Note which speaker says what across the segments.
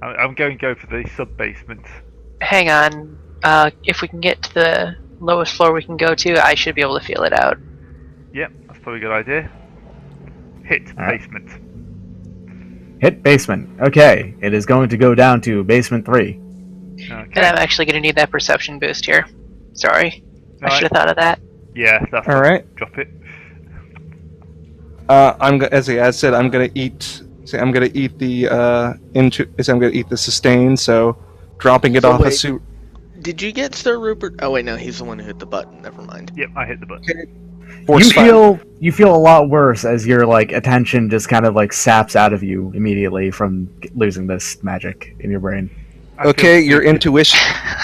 Speaker 1: I'm going to go for the sub-basement.
Speaker 2: Hang on. If we can get to the lowest floor we can go to, I should be able to feel it out.
Speaker 1: Yep, that's probably a good idea. Hit
Speaker 3: Alright.
Speaker 1: basement.
Speaker 3: Hit basement. Okay, it is going to go down to basement 3.
Speaker 2: And
Speaker 1: Okay.
Speaker 2: I'm actually going to need that perception boost here. Sorry. I
Speaker 1: Right.
Speaker 2: should have thought of that.
Speaker 1: Yeah, that's
Speaker 4: All right.
Speaker 1: Drop it.
Speaker 4: As I said, I'm gonna eat. I'm gonna eat the I'm gonna eat the sustain. So, dropping it
Speaker 5: So
Speaker 4: off a
Speaker 5: wait.
Speaker 4: suit.
Speaker 5: Did you get Sir Rupert? Oh wait, no, he's the one who hit the button. Never mind.
Speaker 1: Yep, I hit the button.
Speaker 3: You feel a lot worse as your like attention just kind of like saps out of you immediately from losing this magic in your brain.
Speaker 1: I
Speaker 4: Okay,
Speaker 1: feel
Speaker 4: your
Speaker 1: stupid.
Speaker 4: intuition.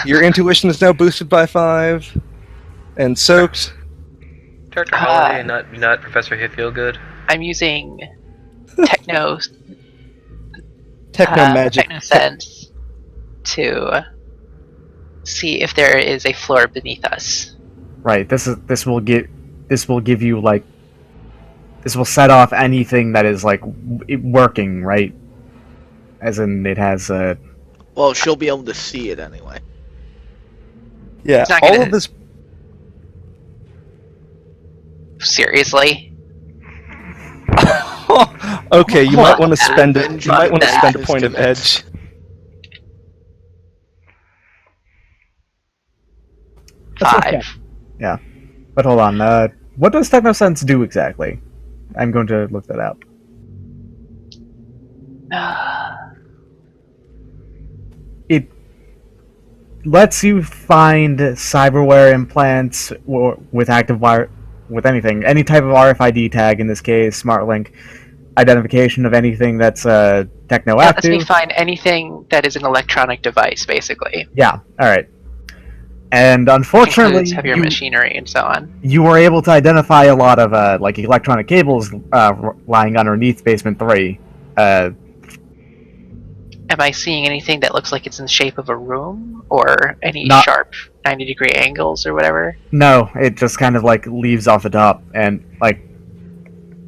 Speaker 4: Your intuition is now boosted by 5, and soaked.
Speaker 6: Dr. Holiday, not Professor Hayfieldgood.
Speaker 2: I'm using techno
Speaker 4: Techno magic.
Speaker 2: techno sense to see if there is a floor beneath us.
Speaker 3: Right. This will give you like this will set off anything that is like working, right? As in it has a
Speaker 5: Well, she'll be able to see it anyway.
Speaker 4: Yeah,
Speaker 2: It's not
Speaker 4: all
Speaker 2: gonna-
Speaker 4: of this.
Speaker 2: Seriously?
Speaker 4: Okay, you might want to
Speaker 2: Well,
Speaker 4: spend it.
Speaker 5: Avenge
Speaker 4: You might want to
Speaker 5: that
Speaker 4: spend a point of
Speaker 5: estimate.
Speaker 4: edge.
Speaker 3: That's
Speaker 2: 5.
Speaker 3: okay. Yeah. But hold on, what does Technosense do exactly? I'm going to look that up. It lets you find cyberware implants or with active wire with anything, any type of RFID tag in this case, smart link, identification of anything that's techno
Speaker 2: That lets me
Speaker 3: active.
Speaker 2: find anything that is an electronic device, basically.
Speaker 3: Yeah, alright. And
Speaker 2: Which
Speaker 3: unfortunately,
Speaker 2: includes heavier machinery and so on.
Speaker 3: you were able to identify a lot of like electronic cables lying underneath basement 3.
Speaker 2: Am I seeing anything that looks like it's in the shape of a room? Or any
Speaker 3: Not-
Speaker 2: sharp 90-degree angles or whatever?
Speaker 3: No, it just kind of like leaves off the top and like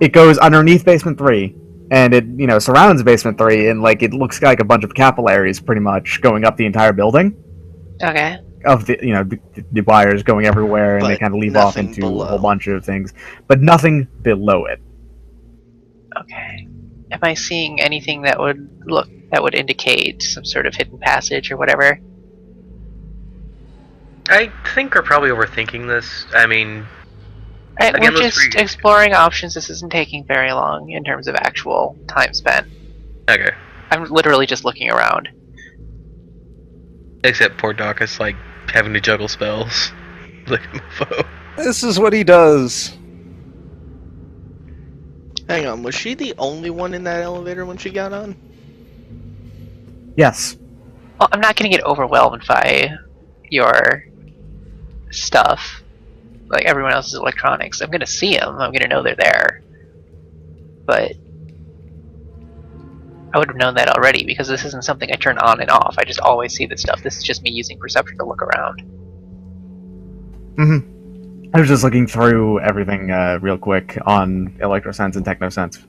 Speaker 3: it goes underneath basement 3 and it, you know, surrounds basement 3 and like it looks like a bunch of capillaries pretty much going up the entire building
Speaker 2: Okay.
Speaker 3: of the, you know, the wires going everywhere and they
Speaker 5: But
Speaker 3: kind of leave off
Speaker 5: nothing
Speaker 3: into a
Speaker 5: below.
Speaker 3: whole bunch of things, but nothing below it.
Speaker 2: Okay. Am I seeing anything that would indicate some sort of hidden passage or whatever?
Speaker 6: I think we're probably overthinking this. I mean,
Speaker 2: Alright,
Speaker 6: Again,
Speaker 2: we're
Speaker 6: let's
Speaker 2: just
Speaker 6: read.
Speaker 2: exploring options. This isn't taking very long in terms of actual time spent.
Speaker 6: okay.
Speaker 2: I'm literally just looking around.
Speaker 6: Except poor Doc is like having to juggle spells. Like a mofo.
Speaker 4: This is what he does.
Speaker 5: Hang on, was she the only one in that elevator when she got on?
Speaker 3: Yes.
Speaker 2: Well, I'm not going to get overwhelmed by your stuff. Like everyone else's electronics. I'm going to see them. I'm going to know they're there. But I would have known that already because this isn't something I turn on and off. I just always see this stuff. This is just me using perception to look around.
Speaker 3: I was just looking through everything real quick on Electrosense and Technosense.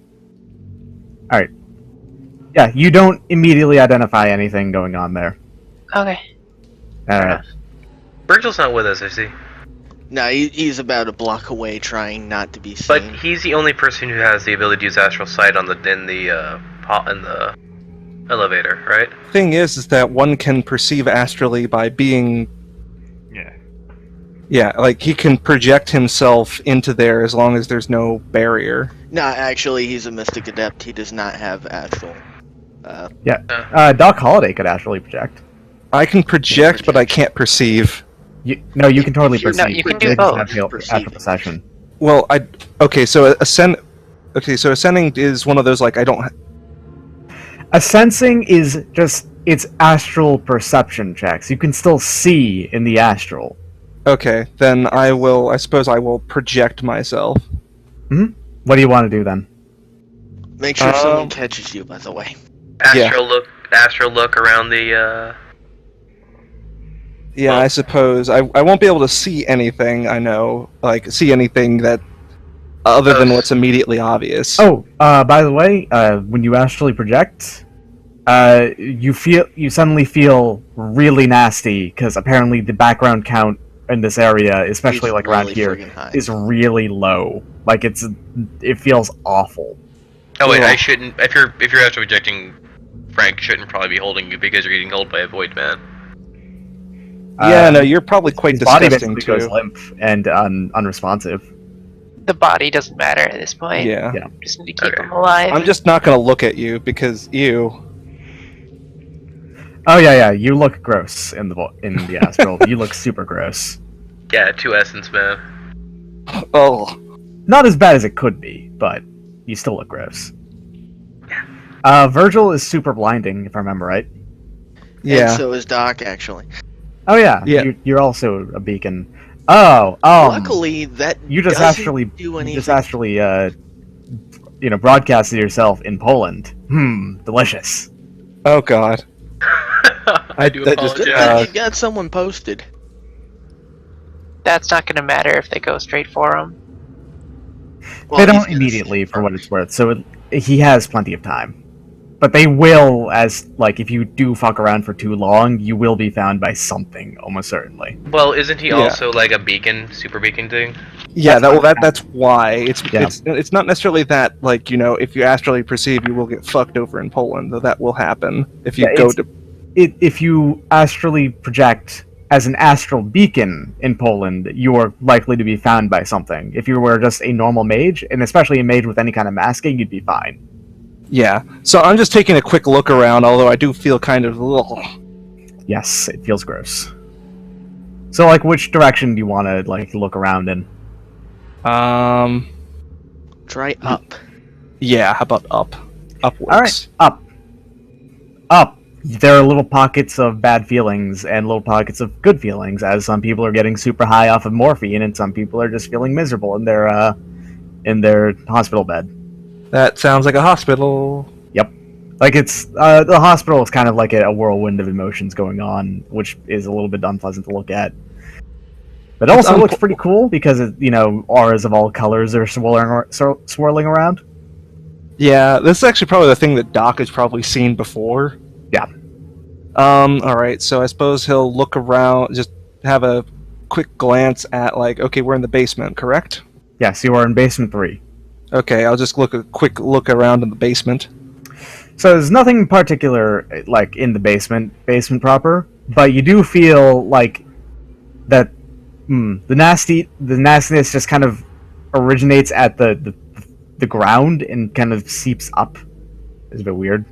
Speaker 3: Alright. Yeah, you don't immediately identify anything going on there.
Speaker 2: Okay.
Speaker 6: Virgil's not with us, is he?
Speaker 5: No, he's about a block away trying not to be seen.
Speaker 6: But he's the only person who has the ability to use astral sight in the elevator, right?
Speaker 4: Thing is that one can perceive astrally by being.
Speaker 1: Yeah.
Speaker 4: Yeah, like he can project himself into there as long as there's no barrier.
Speaker 5: No, actually, he's a mystic adept. He does not have astral.
Speaker 3: Doc Holliday could actually project.
Speaker 4: I can project, but I can't perceive.
Speaker 3: You can totally
Speaker 5: You're-
Speaker 3: perceive.
Speaker 2: no, you can do
Speaker 3: It's
Speaker 2: both.
Speaker 3: Astral
Speaker 5: Perceiving.
Speaker 3: perception.
Speaker 4: Well, okay. So ascending is one of those like I don't.
Speaker 3: A sensing is just it's astral perception checks. You can still see in the astral.
Speaker 4: Okay, then I will. I suppose I will project myself.
Speaker 3: What do you want to do then?
Speaker 5: Make sure someone catches you, by the way.
Speaker 6: Astral look around the.
Speaker 4: Yeah, I suppose I won't be able to see anything. I know, like see anything that other than what's immediately obvious.
Speaker 3: Oh, by the way, when you astrally project, you suddenly feel really nasty because apparently the background count in this area, especially
Speaker 5: He's
Speaker 3: like around
Speaker 5: really
Speaker 3: here,
Speaker 5: friggin' high.
Speaker 3: is really low. Like it feels awful.
Speaker 6: Oh wait,
Speaker 4: Ugh.
Speaker 6: I shouldn't. If you're after rejecting Frank, shouldn't probably be holding you because you're getting held by a void man.
Speaker 4: Yeah, no, you're probably quite
Speaker 3: His body
Speaker 4: disgusting
Speaker 3: basically goes
Speaker 4: too.
Speaker 3: limp and unresponsive.
Speaker 2: The body doesn't matter at this point.
Speaker 4: Yeah.
Speaker 3: Yeah.
Speaker 2: Just need to keep
Speaker 6: Okay.
Speaker 2: him alive.
Speaker 4: I'm just not gonna look at you because you.
Speaker 3: Oh yeah, you look gross in the astral. You look super gross.
Speaker 6: Yeah, 2 essence, man.
Speaker 4: Oh.
Speaker 3: Not as bad as it could be, but you still look gross. Virgil is super blinding, if I remember right.
Speaker 4: Yeah.
Speaker 5: And so is Doc, actually.
Speaker 3: Oh yeah,
Speaker 4: Yeah.
Speaker 3: You're also a beacon. Oh,
Speaker 5: Luckily, that
Speaker 3: you just
Speaker 5: doesn't
Speaker 3: actually
Speaker 5: do anything.
Speaker 3: you just actually broadcasted yourself in Poland. Delicious.
Speaker 4: Oh God.
Speaker 6: I do
Speaker 4: that just-
Speaker 6: apologize.
Speaker 5: You got someone posted.
Speaker 2: That's not going to matter if they go straight for him.
Speaker 5: Well,
Speaker 3: They
Speaker 5: he's
Speaker 3: don't
Speaker 5: gonna
Speaker 3: immediately,
Speaker 5: stay
Speaker 3: for what it's worth. So he has plenty of time. But they will, as like, if you do fuck around for too long, you will be found by something, almost certainly.
Speaker 6: Well, isn't he
Speaker 4: Yeah.
Speaker 6: also like a beacon, super beacon thing?
Speaker 4: Yeah,
Speaker 3: That's
Speaker 4: that's why
Speaker 3: Yeah.
Speaker 4: it's not necessarily that, like, you know, if you astrally perceive, you will get fucked over in Poland, though that will happen if you
Speaker 3: Yeah,
Speaker 4: go
Speaker 3: it's-
Speaker 4: to.
Speaker 3: If you astrally project as an astral beacon in Poland, you are likely to be found by something. If you were just a normal mage, and especially a mage with any kind of masking, you'd be fine.
Speaker 4: Yeah, so I'm just taking a quick look around, although I do feel kind of. Ugh.
Speaker 3: Yes, it feels gross. So, like, which direction do you want to like look around in?
Speaker 5: Try up.
Speaker 4: Yeah, how about up? Upwards.
Speaker 3: All right, up. There are little pockets of bad feelings and little pockets of good feelings, as some people are getting super high off of morphine, and some people are just feeling miserable in their hospital bed.
Speaker 4: That sounds like a hospital.
Speaker 3: Like it's the hospital is kind of like a whirlwind of emotions going on, which is a little bit unpleasant to look at. But it
Speaker 4: It's
Speaker 3: also looks pretty cool because auras of all colors are swirling around.
Speaker 4: Yeah, this is actually probably the thing that Doc has probably seen before.
Speaker 3: Yeah.
Speaker 4: Alright, so I suppose he'll look around, just have a quick glance at, like, okay, we're in the basement, correct?
Speaker 3: Yes, you are in basement 3.
Speaker 4: Okay, I'll just look a quick look around in the basement.
Speaker 3: So there's nothing particular like in the basement proper, but you do feel like that the nastiness just kind of originates at the ground and kind of seeps up. It's a bit weird.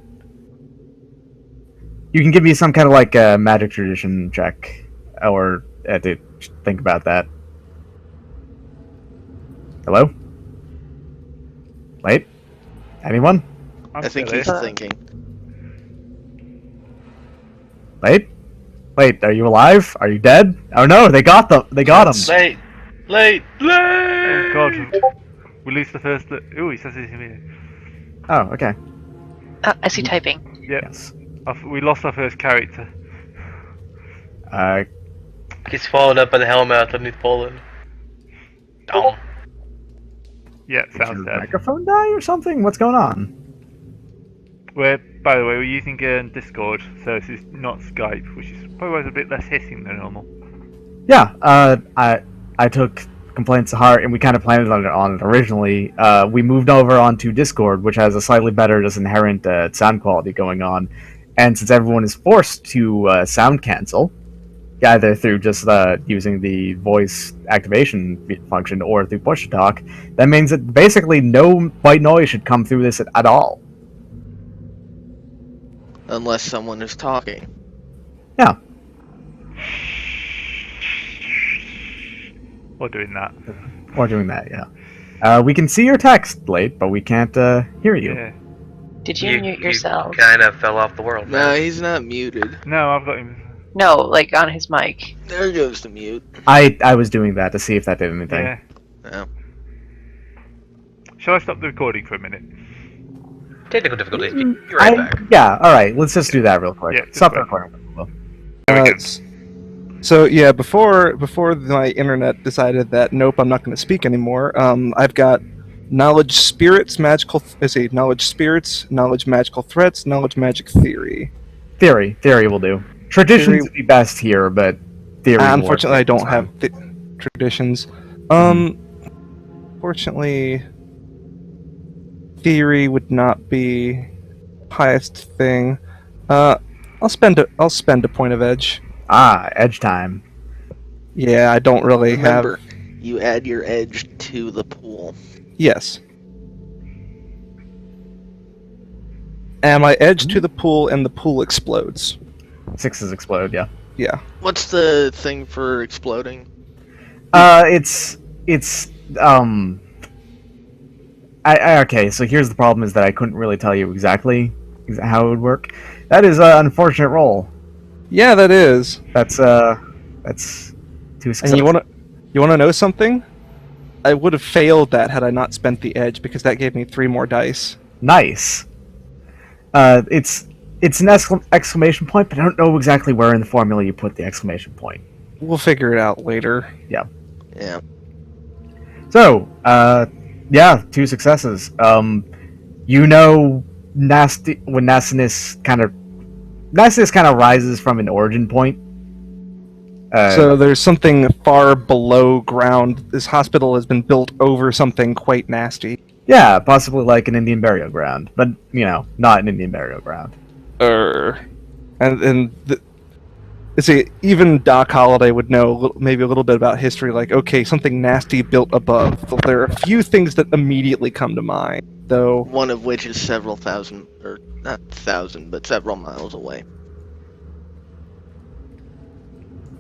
Speaker 3: You can give me some kind of like a magic tradition check, or to think about that. Hello? Wait? Anyone?
Speaker 5: I think
Speaker 1: still
Speaker 5: he's
Speaker 1: here.
Speaker 5: thinking.
Speaker 3: Wait, are you alive? Are you dead? Oh no, they got him.
Speaker 6: Late.
Speaker 1: Oh God, we lose the first. Ooh, he says he's here.
Speaker 3: Oh, okay.
Speaker 2: I see typing.
Speaker 1: Yep,
Speaker 3: Yes.
Speaker 1: we lost our first character.
Speaker 6: He's followed up by the helmet underneath Poland. Down.
Speaker 1: Yeah,
Speaker 3: Did your
Speaker 1: sounds dead.
Speaker 3: microphone die or something? What's going on?
Speaker 1: By the way, we're using Discord, so this is not Skype, which is probably a bit less hissing than normal.
Speaker 3: Yeah, I took complaints to heart, and we kind of planned on it originally. We moved over onto Discord, which has a slightly better, just inherent sound quality going on. And since everyone is forced to sound cancel, either through just using the voice activation function or through push to talk, that means that basically no white noise should come through this at all.
Speaker 5: Unless someone is talking.
Speaker 3: Yeah.
Speaker 1: Or doing that.
Speaker 3: Or doing that, yeah. We can see your text, Blade, but we can't hear you.
Speaker 1: Yeah.
Speaker 2: Did you mute yourself?
Speaker 6: kind of fell off the world,
Speaker 5: No,
Speaker 6: man.
Speaker 5: he's not muted.
Speaker 1: No, I've got him.
Speaker 2: No, like on his mic.
Speaker 5: There goes the mute.
Speaker 3: I was doing that to see if that did anything.
Speaker 1: Yeah.
Speaker 5: Oh.
Speaker 1: Shall I stop the recording for a minute?
Speaker 6: Technical difficulties. Be right back.
Speaker 3: Yeah, alright, let's just do that real quick.
Speaker 1: Yeah, just
Speaker 3: Stop the
Speaker 1: wait.
Speaker 3: recording.
Speaker 4: So yeah, before my internet decided that nope, I'm not going to speak anymore. I've got knowledge spirits, knowledge spirits, knowledge magical threats, knowledge magic theory.
Speaker 3: Theory will do. Traditions would be best here, but theory.
Speaker 4: Unfortunately, I don't
Speaker 3: fine.
Speaker 4: have traditions. Fortunately, theory would not be highest thing. I'll spend a point of edge.
Speaker 3: Edge time.
Speaker 4: Yeah, I don't really
Speaker 5: Remember,
Speaker 4: have.
Speaker 5: you add your edge to the pool.
Speaker 4: Yes. And I edge to the pool, and the pool explodes.
Speaker 3: 6s explode. Yeah.
Speaker 4: Yeah.
Speaker 5: What's the thing for exploding?
Speaker 3: It's okay. So here's the problem: is that I couldn't really tell you exactly how it would work. That is an unfortunate roll.
Speaker 4: Yeah, that is.
Speaker 3: That's 2 successes.
Speaker 4: And you wanna know something? I would have failed that had I not spent the edge, because that gave me 3 more dice.
Speaker 3: Nice. It's an exclamation point, but I don't know exactly where in the formula you put the exclamation point.
Speaker 4: We'll figure it out later.
Speaker 3: Yeah.
Speaker 5: Yeah.
Speaker 3: So, 2 successes. Nastiness kind of rises from an origin point.
Speaker 4: So there's something far below ground. This hospital has been built over something quite nasty.
Speaker 3: Yeah, possibly like an Indian burial ground, but not an Indian burial ground.
Speaker 4: See, even Doc Holliday would know maybe a little bit about history. Like, okay, something nasty built above. There are a few things that immediately come to mind, though.
Speaker 5: One of which is several thousand, or not thousand, but several miles away.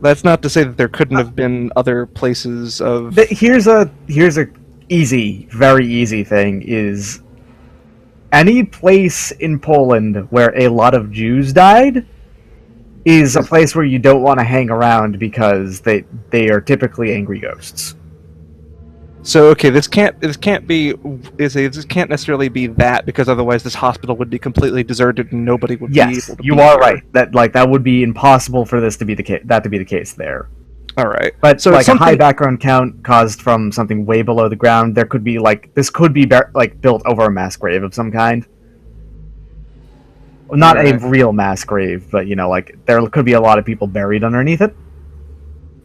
Speaker 4: That's not to say that there couldn't have been other places of.
Speaker 3: Here's a very easy thing: is any place in Poland where a lot of Jews died is a place where you don't want to hang around because they are typically angry ghosts.
Speaker 4: So okay, this can't necessarily be that, because otherwise this hospital would be completely deserted and nobody would be able to.
Speaker 3: You are right. That would be impossible for this to be the case. That to be the case there.
Speaker 4: All right,
Speaker 3: but
Speaker 4: so
Speaker 3: like a high background count caused from something way below the ground, there could be this could be built over a mass grave of some kind. Well, not a real mass grave, but there could be a lot of people buried underneath it.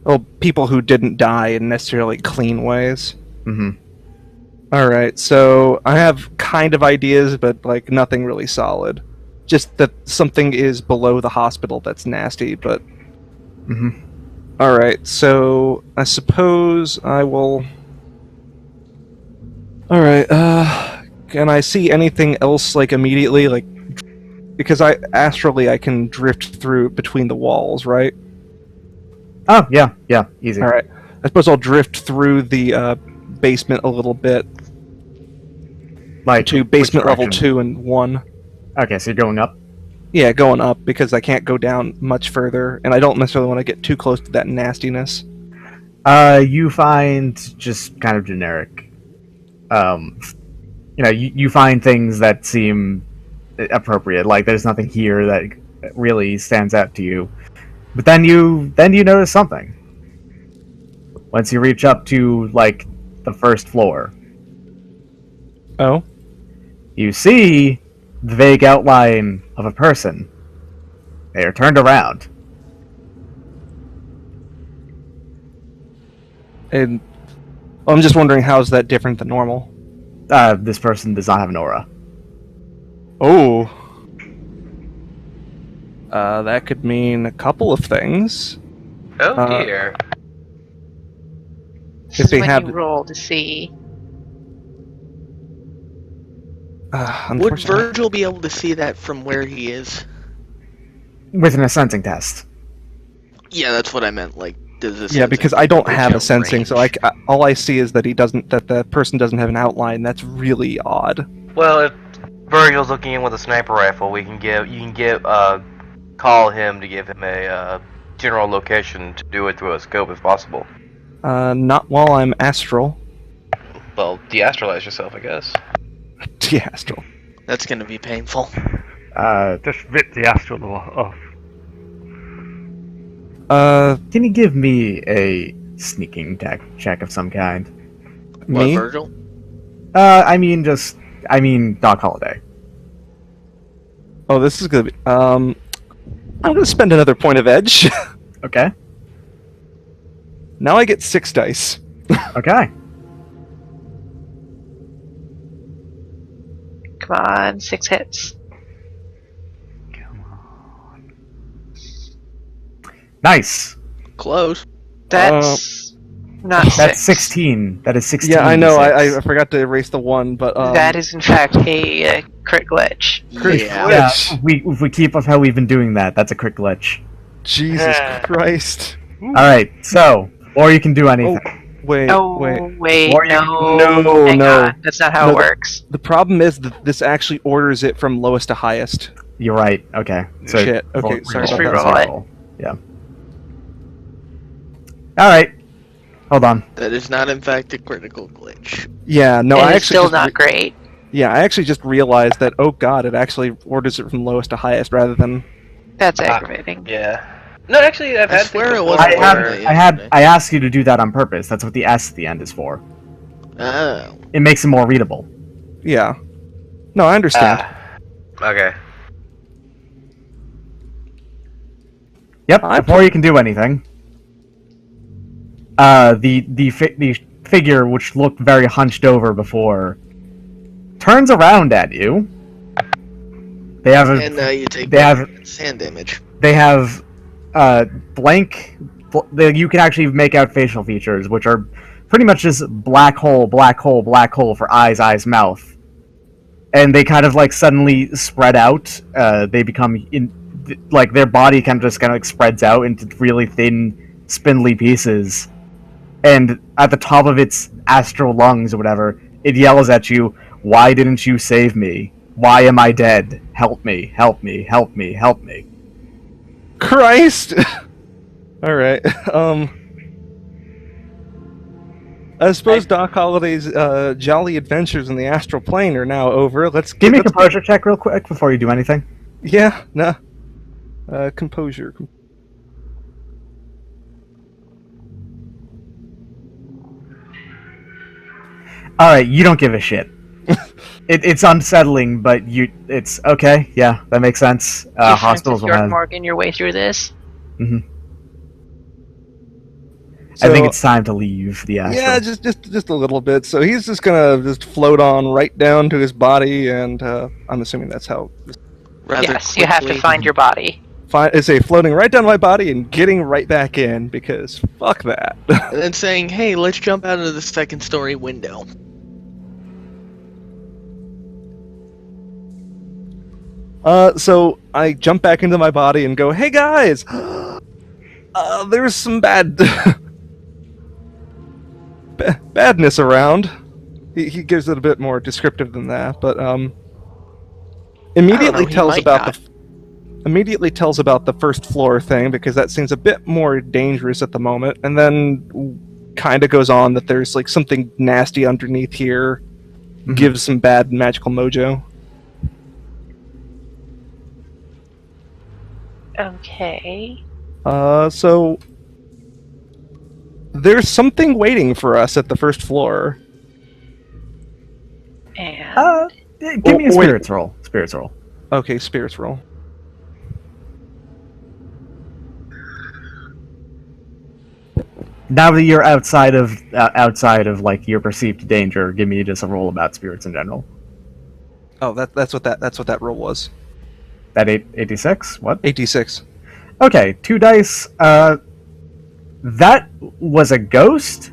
Speaker 4: Well, people who didn't die in necessarily clean ways.
Speaker 3: Mm-hmm.
Speaker 4: All right, so I have kind of ideas, but nothing really solid. Just that something is below the hospital that's nasty, but.
Speaker 3: Mm-hmm.
Speaker 4: All right, so I suppose I will. All right, can I see anything else immediately, because astrally I can drift through between the walls, right?
Speaker 3: Oh yeah, easy.
Speaker 4: All right, I suppose I'll drift through the basement a little bit, to basement level 2 and 1.
Speaker 3: Okay, so you're going up.
Speaker 4: Yeah, going up, because I can't go down much further, and I don't necessarily want to get too close to that nastiness.
Speaker 3: You find just kind of generic. You find things that seem appropriate. There's nothing here that really stands out to you. But then you notice something. Once you reach up to the first floor.
Speaker 4: Oh?
Speaker 3: You see the vague outline of a person. They are turned around.
Speaker 4: And I'm just wondering, how is that different than normal?
Speaker 3: This person does not have an aura.
Speaker 4: Oh. That could mean a couple of things.
Speaker 6: Oh dear.
Speaker 2: This is when you roll to see.
Speaker 5: Would Virgil be able to see that from where he is?
Speaker 3: With an sensing test.
Speaker 5: Yeah, that's what I meant. Does this?
Speaker 4: Yeah, because I don't have a sensing, so all I see is that the person doesn't have an outline. That's really odd.
Speaker 6: Well, if Virgil's looking in with a sniper rifle, you can call him to give him a general location to do it through a scope if possible.
Speaker 4: Not while I'm astral.
Speaker 6: Well, de-astralize yourself, I guess.
Speaker 4: De-astral.
Speaker 5: That's gonna be painful.
Speaker 1: Just rip the astral off.
Speaker 3: Can you give me a sneaking check of some kind?
Speaker 5: What,
Speaker 4: Me?
Speaker 5: Virgil?
Speaker 3: I mean Doc Holliday.
Speaker 4: Oh, this is gonna be. I'm gonna spend another point of edge.
Speaker 3: Okay.
Speaker 4: Now I get 6 dice.
Speaker 3: Okay.
Speaker 2: Come on, 6 hits.
Speaker 1: Come on.
Speaker 3: Nice.
Speaker 5: Close.
Speaker 2: That's not
Speaker 3: That's
Speaker 2: 6.
Speaker 3: 16. That is 16.
Speaker 4: Yeah, I know.
Speaker 3: D6.
Speaker 4: I forgot to erase the 1, but
Speaker 2: That is in fact a crit glitch.
Speaker 4: Crit
Speaker 5: Yeah.
Speaker 3: Yeah,
Speaker 4: glitch.
Speaker 3: if we keep up how we've been doing that, that's a crit glitch.
Speaker 4: Jesus Christ.
Speaker 3: Alright, so, or you can do anything.
Speaker 4: Wait,
Speaker 2: Oh, wait,
Speaker 3: Or you-
Speaker 4: No,
Speaker 2: hang
Speaker 4: no.
Speaker 2: on. That's not how
Speaker 4: No,
Speaker 2: it works.
Speaker 4: The problem is that this actually orders it from lowest to highest.
Speaker 3: You're right, okay. So
Speaker 4: Shit, okay, sorry
Speaker 2: Just
Speaker 4: about
Speaker 2: reroll
Speaker 4: that.
Speaker 2: it.
Speaker 3: Yeah. Alright. Hold on.
Speaker 5: That is not, in fact, a critical glitch.
Speaker 4: Yeah, no,
Speaker 2: It
Speaker 4: I
Speaker 2: is
Speaker 4: actually
Speaker 2: still
Speaker 4: just
Speaker 2: not great.
Speaker 4: yeah, I actually just realized that. Oh God, it actually orders it from lowest to highest rather than.
Speaker 2: That's aggravating.
Speaker 6: Yeah. No, actually, I've
Speaker 5: I
Speaker 6: had
Speaker 5: swear
Speaker 6: things
Speaker 5: it
Speaker 6: before
Speaker 5: wasn't
Speaker 6: where-
Speaker 3: I asked you to do that on purpose. That's what the S at the end is for.
Speaker 5: Oh.
Speaker 3: It makes it more readable.
Speaker 4: Yeah. No, I understand.
Speaker 6: Okay.
Speaker 3: Yep. Before you can do anything, the figure, which looked very hunched over before, turns around at you. They have a
Speaker 5: And you take
Speaker 3: they have
Speaker 5: sand damage.
Speaker 3: they have blank. You can actually make out facial features, which are pretty much just black hole, black hole, black hole for eyes, mouth, and they kind of like suddenly spread out. They become like their body kind of spreads out into really thin, spindly pieces, and at the top of its astral lungs or whatever, it yells at you, "Why didn't you save me? Why am I dead? Help me! Help me! Help me! Help me!"
Speaker 4: Christ. All right. I suppose Doc Holliday's jolly adventures in the astral plane are now over.
Speaker 3: Give me a composure check real quick before you do anything.
Speaker 4: Yeah. No. Composure.
Speaker 3: All right, you don't give a shit. It's unsettling, but it's okay. Yeah, that makes sense. Hospitals will have.
Speaker 2: Morgan, your way through this.
Speaker 3: I think it's time to leave the astral.
Speaker 4: Yeah, just a little bit. So he's just gonna just float on right down to his body, and I'm assuming that's how.
Speaker 5: Rather
Speaker 2: Yes, you have to
Speaker 5: quickly.
Speaker 2: find your body.
Speaker 4: It's a floating right down my body and getting right back in because fuck that.
Speaker 5: And then saying, hey, let's jump out of the second story window.
Speaker 4: So I jump back into my body and go, "Hey guys, there's some badness around." He gives it a bit more descriptive than that, but immediately
Speaker 5: he
Speaker 4: tells
Speaker 5: might
Speaker 4: about
Speaker 5: not.
Speaker 4: immediately tells about the first floor thing because that seems a bit more dangerous at the moment, and then kind of goes on that there's like something nasty underneath here, gives some bad magical mojo.
Speaker 2: Okay.
Speaker 4: So there's something waiting for us at the first floor.
Speaker 2: And
Speaker 3: Give me a
Speaker 4: wait.
Speaker 3: spirits roll. Spirits roll.
Speaker 4: Okay, spirits roll.
Speaker 3: Now that you're outside of like your perceived danger, give me just a roll about spirits in general.
Speaker 4: Oh, that's what that roll was.
Speaker 3: That 86? What?
Speaker 4: 86.
Speaker 3: Okay, 2 dice. That was a ghost,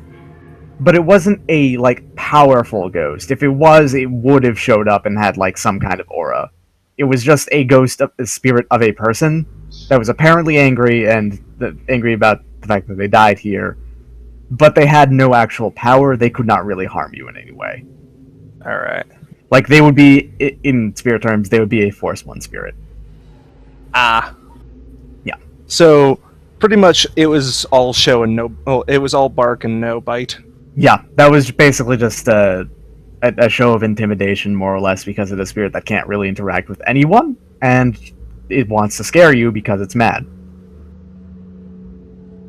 Speaker 3: but it wasn't a like powerful ghost. If it was, it would have showed up and had like some kind of aura. It was just a ghost of the spirit of a person that was apparently angry and angry about the fact that they died here, but they had no actual power. They could not really harm you in any way.
Speaker 4: All right.
Speaker 3: Like they would be, in spirit terms, they would be a Force 1 spirit.
Speaker 4: Ah.
Speaker 3: Yeah.
Speaker 4: So pretty much it was all show and no. Oh, it was all bark and no bite.
Speaker 3: Yeah, that was basically just a show of intimidation, more or less, because of the spirit that can't really interact with anyone, and it wants to scare you because it's mad.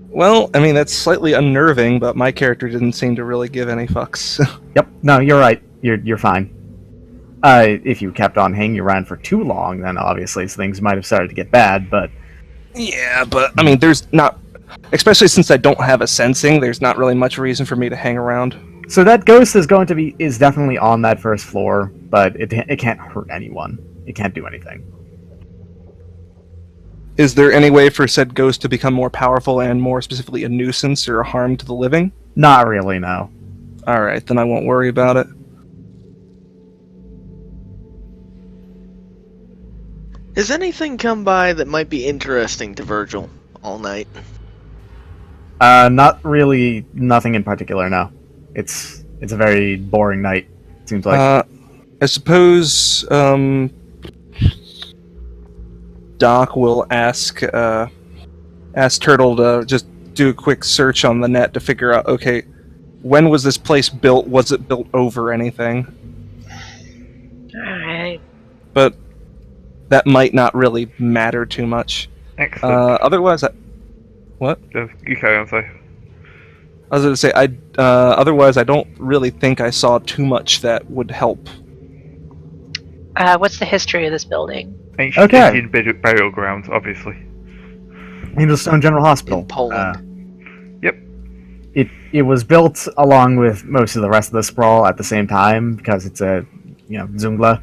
Speaker 4: Well, I mean that's slightly unnerving, but my character didn't seem to really give any fucks.
Speaker 3: Yep, no, you're right. You're fine. If you kept on hanging around for too long, then obviously things might have started to get bad. But
Speaker 4: Yeah, but I mean, there's not, especially since I don't have a sensing, there's not really much reason for me to hang around.
Speaker 3: so that ghost is definitely on that first floor, but it can't hurt anyone. It can't do anything.
Speaker 4: Is there any way for said ghost to become more powerful and more specifically a nuisance or a harm to the living?
Speaker 3: Not really, no.
Speaker 4: Alright, then I won't worry about it.
Speaker 5: Has anything come by that might be interesting to Virgil all night?
Speaker 3: Not really. Nothing in particular. No. It's a very boring night. It seems like.
Speaker 4: I suppose Doc will ask Turtle to just do a quick search on the net to figure out, okay, when was this place built? Was it built over anything?
Speaker 2: Alright.
Speaker 4: But that might not really matter too much.
Speaker 1: Excellent.
Speaker 4: Otherwise, what?
Speaker 1: You carry on, sorry.
Speaker 4: I was going to say, otherwise I don't really think I saw too much that would help.
Speaker 2: What's the history of this building?
Speaker 1: Ancient
Speaker 3: Okay.
Speaker 1: Indian burial grounds, obviously.
Speaker 3: Angelstone General Hospital.
Speaker 5: In Poland.
Speaker 1: Yep.
Speaker 3: It was built along with most of the rest of the sprawl at the same time because it's a Zungla.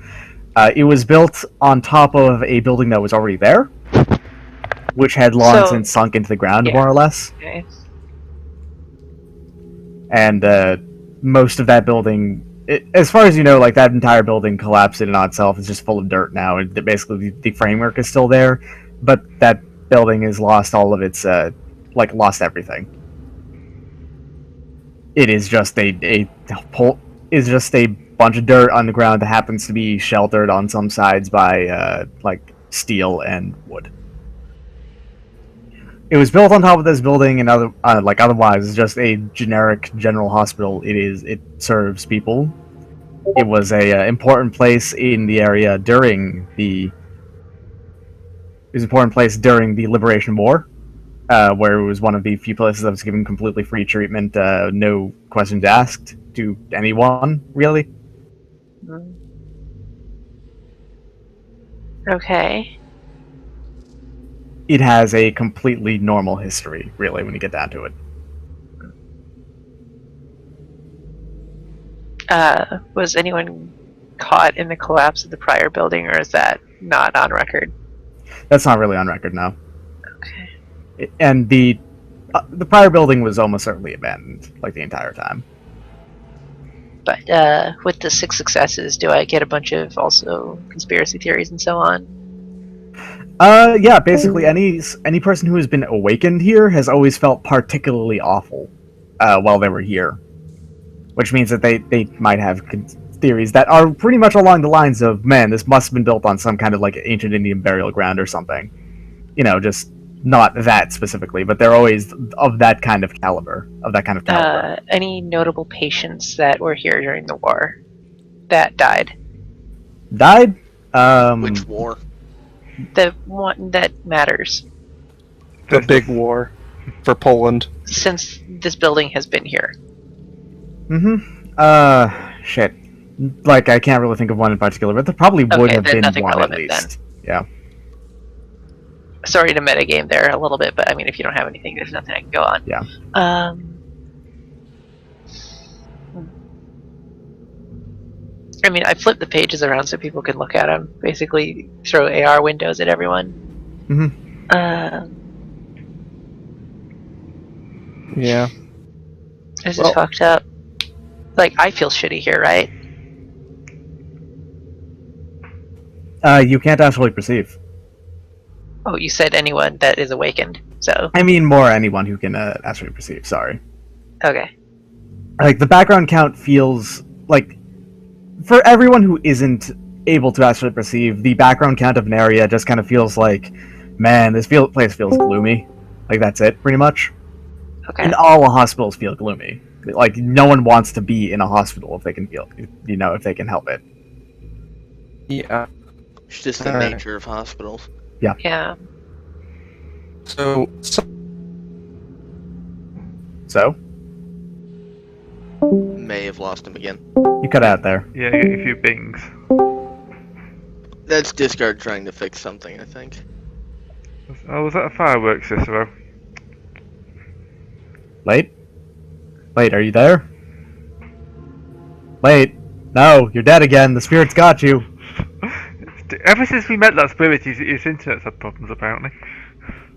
Speaker 3: It was built on top of a building that was already there, which had long since sunk into the ground,
Speaker 2: Yeah.
Speaker 3: more or less.
Speaker 2: Okay.
Speaker 3: And most of that building, as far as you know, like that entire building collapsed in and on itself. It's just full of dirt now. And basically, the framework is still there, but that building has lost all of its, lost everything. It is just a bunch of dirt on the ground that happens to be sheltered on some sides by steel and wood. It was built on top of this building, and otherwise, it's just a generic general hospital. It serves people. It was a important place in the area during the. It was an important place during the Liberation War, where it was one of the few places that was given completely free treatment, no questions asked to anyone, really.
Speaker 2: Okay.
Speaker 3: It has a completely normal history, really, when you get down to it.
Speaker 2: Was anyone caught in the collapse of the prior building, or is that not on record?
Speaker 3: That's not really on record now.
Speaker 2: Okay.
Speaker 3: And the prior building was almost certainly abandoned, like the entire time.
Speaker 2: But with the 6 successes, do I get a bunch of also conspiracy theories and so on?
Speaker 3: Yeah, basically any person who has been awakened here has always felt particularly awful while they were here. Which means that they might have theories that are pretty much along the lines of, man, this must have been built on some kind of like ancient Indian burial ground or something. Just not that specifically, but they're always of that kind of caliber.
Speaker 2: Any notable patients that were here during the war that died?
Speaker 3: Died?
Speaker 5: Which war?
Speaker 2: The one that matters.
Speaker 4: The big war for Poland.
Speaker 2: Since this building has been here.
Speaker 3: Shit. Like, I can't really think of one in particular, but there probably would have been one at least. Yeah.
Speaker 2: Sorry to metagame there a little bit, but I mean, if you don't have anything, there's nothing I can go on.
Speaker 3: Yeah.
Speaker 2: I mean, I flipped the pages around so people can look at them. Basically, throw AR windows at everyone.
Speaker 4: Yeah.
Speaker 2: This is fucked up. Like, I feel shitty here, right?
Speaker 3: You can't actually perceive.
Speaker 2: Oh, you said anyone that is awakened, so...
Speaker 3: I mean, more anyone who can actually perceive, sorry.
Speaker 2: Okay.
Speaker 3: Like, the background count feels like... For everyone who isn't able to actually perceive, the background count of an area just kind of feels like, man, this place feels gloomy. Like, that's it, pretty much.
Speaker 2: Okay.
Speaker 3: And all hospitals feel gloomy. Like, no one wants to be in a hospital if they can feel, if they can help it.
Speaker 4: Yeah.
Speaker 5: It's just the nature of hospitals.
Speaker 2: Yeah.
Speaker 3: So?
Speaker 5: May have lost him again.
Speaker 3: You cut out there.
Speaker 1: Yeah, getting a few bings.
Speaker 5: That's Discard trying to fix something, I think.
Speaker 1: Oh, was that a fireworks, Cicero?
Speaker 3: Late? Late, are you there? Late? No, you're dead again. The spirit's got you.
Speaker 1: Ever since we met that spirit, his internet's had problems, apparently.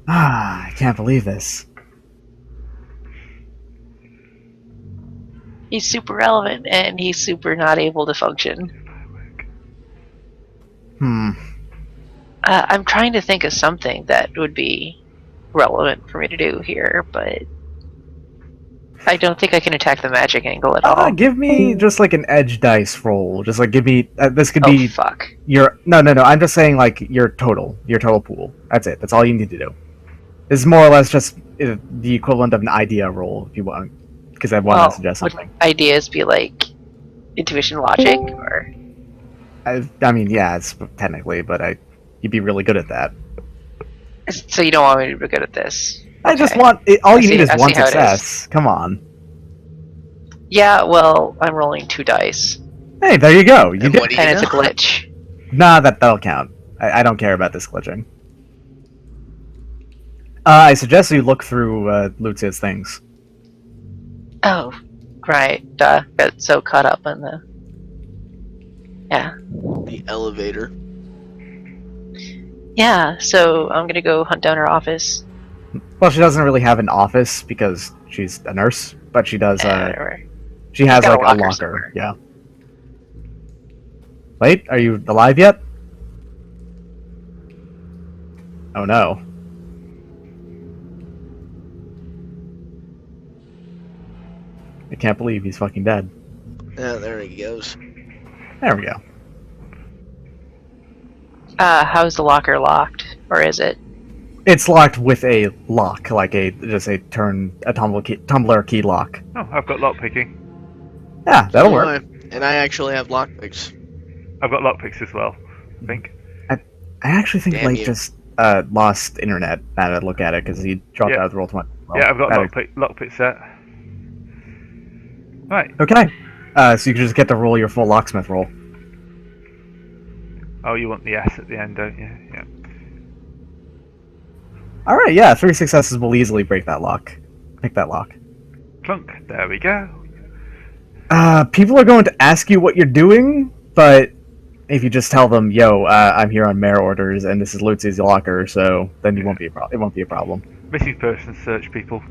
Speaker 3: Ah, I can't believe this.
Speaker 2: He's super relevant, and he's super not able to function. I'm trying to think of something that would be relevant for me to do here, but I don't think I can attack the magic angle at all.
Speaker 3: Give me just like an edge dice roll. Just like give me this could be
Speaker 2: fuck.
Speaker 3: your no. I'm just saying like your total pool. That's it. That's all you need to do. This is more or less just the equivalent of an idea roll if you want, because I want to suggest something.
Speaker 2: Would ideas be like intuition, logic, or?
Speaker 3: I mean, yeah, it's technically, but you'd be really good at that.
Speaker 2: So you don't want me to be good at this?
Speaker 3: I
Speaker 2: Okay.
Speaker 3: just want all you need is
Speaker 2: I
Speaker 3: one
Speaker 2: see how it is.
Speaker 3: success. Come on.
Speaker 2: Yeah, well, I'm rolling 2 dice,
Speaker 3: Hey, there you go. You
Speaker 5: And
Speaker 3: did.
Speaker 5: what do you
Speaker 2: and it's a
Speaker 5: know?
Speaker 2: glitch.
Speaker 3: Nah, that'll count. I don't care about this glitching. I suggest you look through Lucia's things.
Speaker 2: Oh, right. Got so caught up in the. Yeah.
Speaker 5: The elevator.
Speaker 2: Yeah, so I'm gonna go hunt down her office.
Speaker 3: Well, she doesn't really have an office because she's a nurse, but she does.
Speaker 2: Whatever.
Speaker 3: She has
Speaker 2: got
Speaker 3: like
Speaker 2: a
Speaker 3: a
Speaker 2: locker
Speaker 3: locker.
Speaker 2: somewhere.
Speaker 3: Yeah. Wait, are you alive yet? Oh no. I can't believe he's fucking dead.
Speaker 5: Yeah, there he goes.
Speaker 3: There we go.
Speaker 2: How's the locker locked? Or is it?
Speaker 3: It's locked with a lock, like tumbler key lock.
Speaker 1: Oh, I've got lockpicking.
Speaker 3: Yeah, that'll work.
Speaker 5: And I actually have lockpicks.
Speaker 1: I've got lockpicks as well, I think.
Speaker 3: I actually think
Speaker 5: Damn
Speaker 3: Blake
Speaker 5: you.
Speaker 3: just lost internet now that I look at it because he dropped
Speaker 1: Yeah.
Speaker 3: out of the roll 20. Well,
Speaker 1: Yeah, I've got
Speaker 3: better.
Speaker 1: lockpick set. Right.
Speaker 3: Okay. So you can just get to roll your full locksmith roll.
Speaker 1: Oh, you want the S at the end, don't you? Yeah.
Speaker 3: Alright, yeah, 3 successes will easily break that lock. Pick that lock.
Speaker 1: Clunk. There we go.
Speaker 3: People are going to ask you what you're doing, but if you just tell them, yo, I'm here on mayor orders and this is Lucy's locker, so then it won't be a problem.
Speaker 1: Missing person search, people.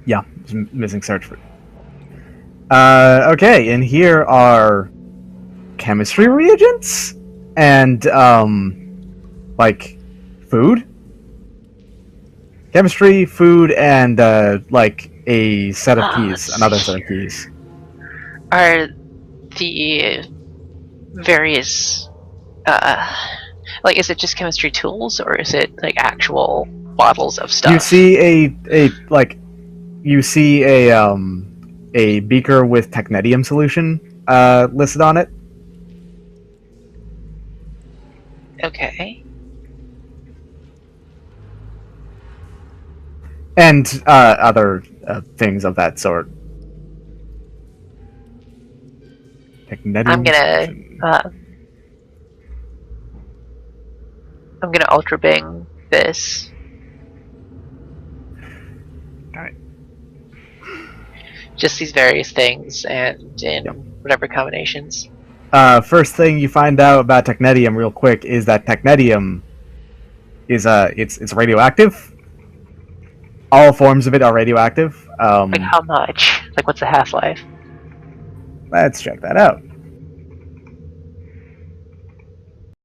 Speaker 3: Yeah, missing search for. Okay, and here are chemistry reagents and like food. Chemistry, food, and like a set of keys, another set of keys.
Speaker 2: Are the various like, is it just chemistry tools, or is it like actual bottles of stuff?
Speaker 3: You see a beaker with technetium solution listed on it.
Speaker 2: Okay.
Speaker 3: And other things of that sort. Technetium
Speaker 2: I'm gonna
Speaker 3: solution.
Speaker 2: I'm gonna ultra bing this.
Speaker 1: Alright.
Speaker 2: Just these various things, and in
Speaker 3: Yep.
Speaker 2: whatever combinations.
Speaker 3: First thing you find out about technetium real quick is that technetium is it's radioactive. All forms of it are radioactive.
Speaker 2: Like how much? Like what's the half-life?
Speaker 3: Let's check that out.